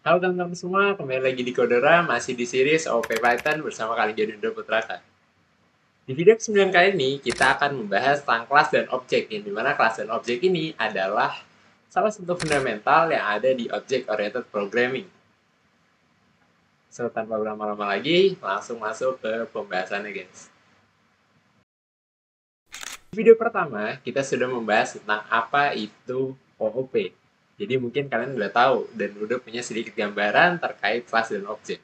Halo teman-teman semua, kembali lagi di Kodera, masih di series OP Python bersama kalian Jodindo Putraka. Di video ke-9 kali ini, kita akan membahas tentang kelas dan objek, yang dimana kelas dan objek ini adalah salah satu fundamental yang ada di Object-Oriented Programming. So, tanpa berlama-lama lagi, langsung masuk ke pembahasannya, guys. Di video pertama, kita sudah membahas tentang apa itu OOP. Jadi mungkin kalian udah tahu dan udah punya sedikit gambaran terkait kelas dan objek.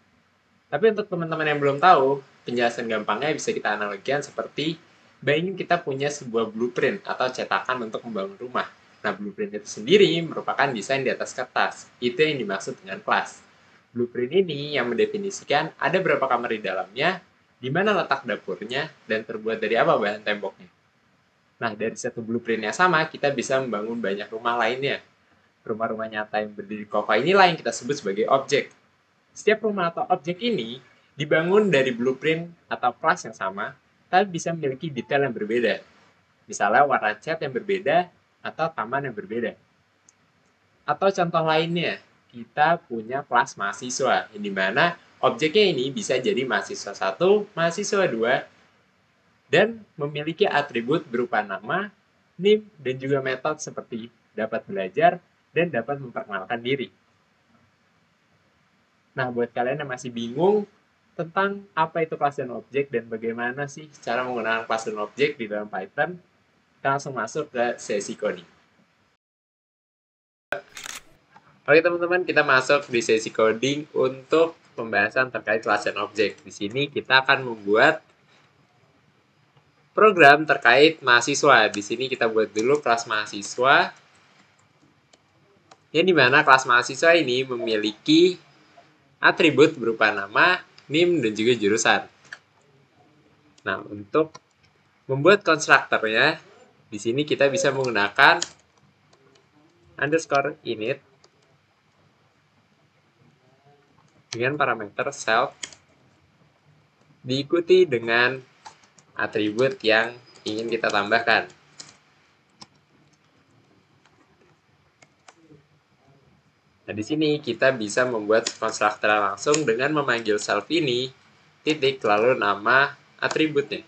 Tapi untuk teman-teman yang belum tahu, penjelasan gampangnya bisa kita analogikan seperti bayangin kita punya sebuah blueprint atau cetakan untuk membangun rumah. Nah, blueprint itu sendiri merupakan desain di atas kertas. Itu yang dimaksud dengan kelas. Blueprint ini yang mendefinisikan ada berapa kamar di dalamnya, di mana letak dapurnya, dan terbuat dari apa bahan temboknya. Nah, dari satu blueprint yang sama, kita bisa membangun banyak rumah lainnya. Rumah-rumah nyata yang berdiri kokoh inilah yang kita sebut sebagai objek. Setiap rumah atau objek ini dibangun dari blueprint atau kelas yang sama, tapi bisa memiliki detail yang berbeda. Misalnya warna cat yang berbeda atau taman yang berbeda. Atau contoh lainnya, kita punya kelas mahasiswa, yang dimana objeknya ini bisa jadi mahasiswa 1, mahasiswa 2, dan memiliki atribut berupa nama, NIM, dan juga metode seperti dapat belajar dan dapat memperkenalkan diri. Nah, buat kalian yang masih bingung tentang apa itu kelas dan objek dan bagaimana sih cara menggunakan kelas dan objek di dalam Python, kita langsung masuk ke sesi coding. Oke teman-teman, kita masuk di sesi coding untuk pembahasan terkait kelas dan objek. Di sini kita akan membuat program terkait mahasiswa. Di sini kita buat dulu kelas mahasiswa, yang dimana kelas mahasiswa ini memiliki atribut berupa nama, NIM, dan juga jurusan. Nah, untuk membuat konstruktornya, di sini kita bisa menggunakan underscore init dengan parameter self diikuti dengan atribut yang ingin kita tambahkan. Nah, di sini kita bisa membuat konstruktor langsung dengan memanggil self ini, titik, lalu nama atributnya.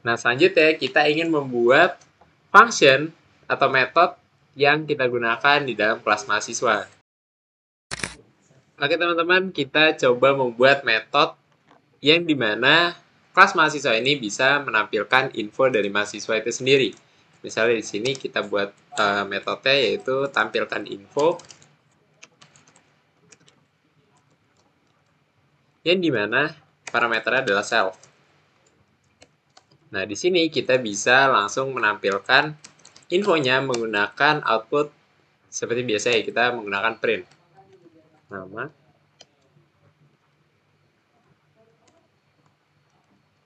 Nah, selanjutnya kita ingin membuat function atau metode yang kita gunakan di dalam kelas mahasiswa. Oke teman-teman, kita coba membuat metode yang dimana kelas mahasiswa ini bisa menampilkan info dari mahasiswa itu sendiri. Misalnya di sini kita buat metodenya yaitu tampilkan info, yang dimana parameternya adalah self. Nah, di sini kita bisa langsung menampilkan infonya menggunakan output seperti biasa ya, kita menggunakan print. Nama.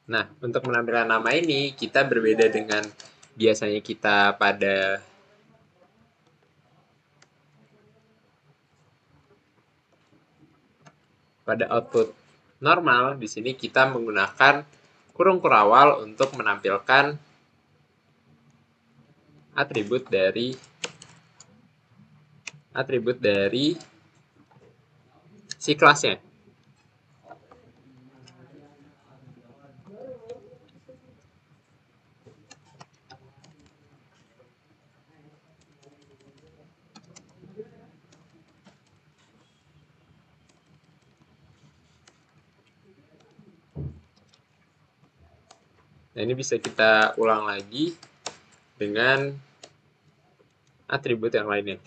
Nah, untuk menampilkan nama ini, kita berbeda dengan biasanya kita pada output normal. Di sini kita menggunakan kurung kurawal untuk menampilkan atribut dari si kelasnya. Nah, ini bisa kita ulang lagi dengan atribut yang lainnya.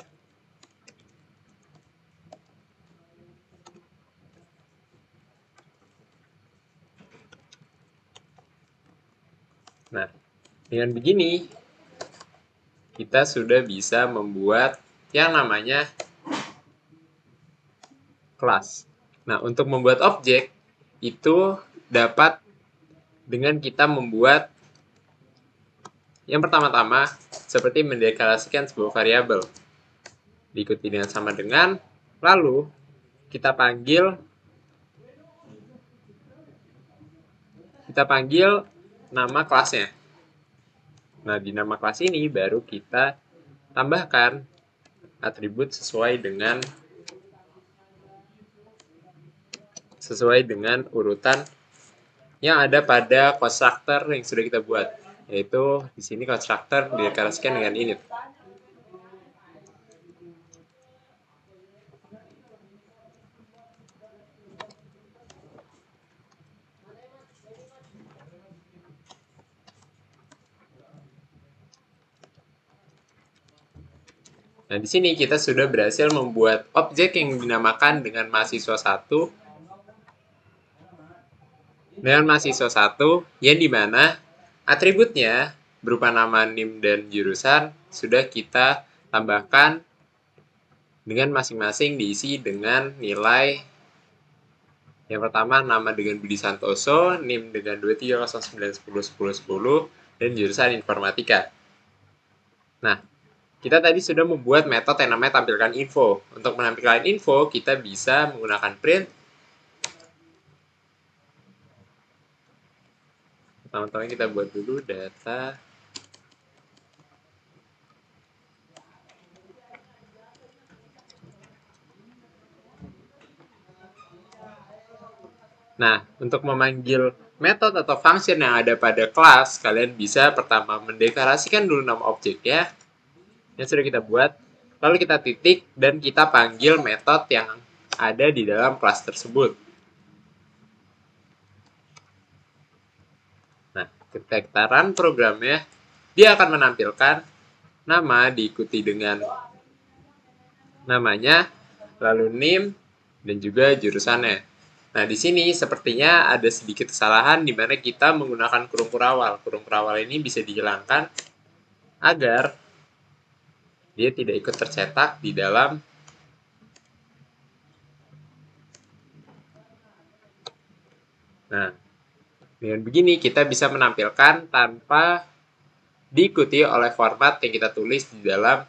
Nah, dengan begini, kita sudah bisa membuat yang namanya kelas. Nah, untuk membuat objek, itu dapat dengan kita membuat yang pertama-tama seperti mendeklarasikan sebuah variabel. diikuti dengan sama dengan, lalu kita panggil nama kelasnya. Nah, di nama kelas ini baru kita tambahkan atribut sesuai dengan urutan yang ada pada constructor yang sudah kita buat, yaitu di sini constructor dideklarasikan dengan init. Nah, di sini kita sudah berhasil membuat objek yang dinamakan dengan mahasiswa 1 yang dimana atributnya berupa nama, NIM, dan jurusan sudah kita tambahkan dengan masing-masing diisi dengan nilai. Yang pertama nama dengan Budi Santoso, NIM dengan 2309101010, dan jurusan informatika. Nah, kita tadi sudah membuat metode yang namanya tampilkan info. Untuk menampilkan info, kita bisa menggunakan print. Pertama-tama kita buat dulu data. Nah, untuk memanggil metode atau function yang ada pada kelas, kalian bisa pertama mendeklarasikan dulu nama objek ya, yang sudah kita buat, lalu kita titik dan kita panggil metode yang ada di dalam kelas tersebut. Nah, ketika kita run programnya, dia akan menampilkan nama diikuti dengan namanya, lalu NIM, dan juga jurusannya. Nah, di sini sepertinya ada sedikit kesalahan di mana kita menggunakan kurung kurawal. Kurung kurawal ini bisa dihilangkan agar dia tidak ikut tercetak di dalam Nah, dengan begini kita bisa menampilkan tanpa diikuti oleh format yang kita tulis di dalam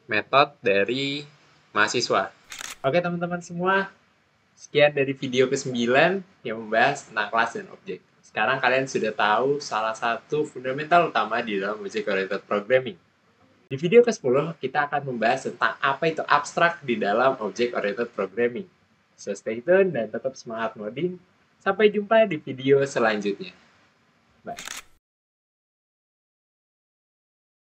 metode dari mahasiswa. Oke teman-teman semua, sekian dari video ke-9 yang membahas tentang kelas dan objek. Sekarang kalian sudah tahu salah satu fundamental utama di dalam Object Oriented Programming. Di video ke-10, kita akan membahas tentang apa itu abstrak di dalam Object Oriented Programming. So stay tune dan tetap semangat ngoding. Sampai jumpa di video selanjutnya. Bye.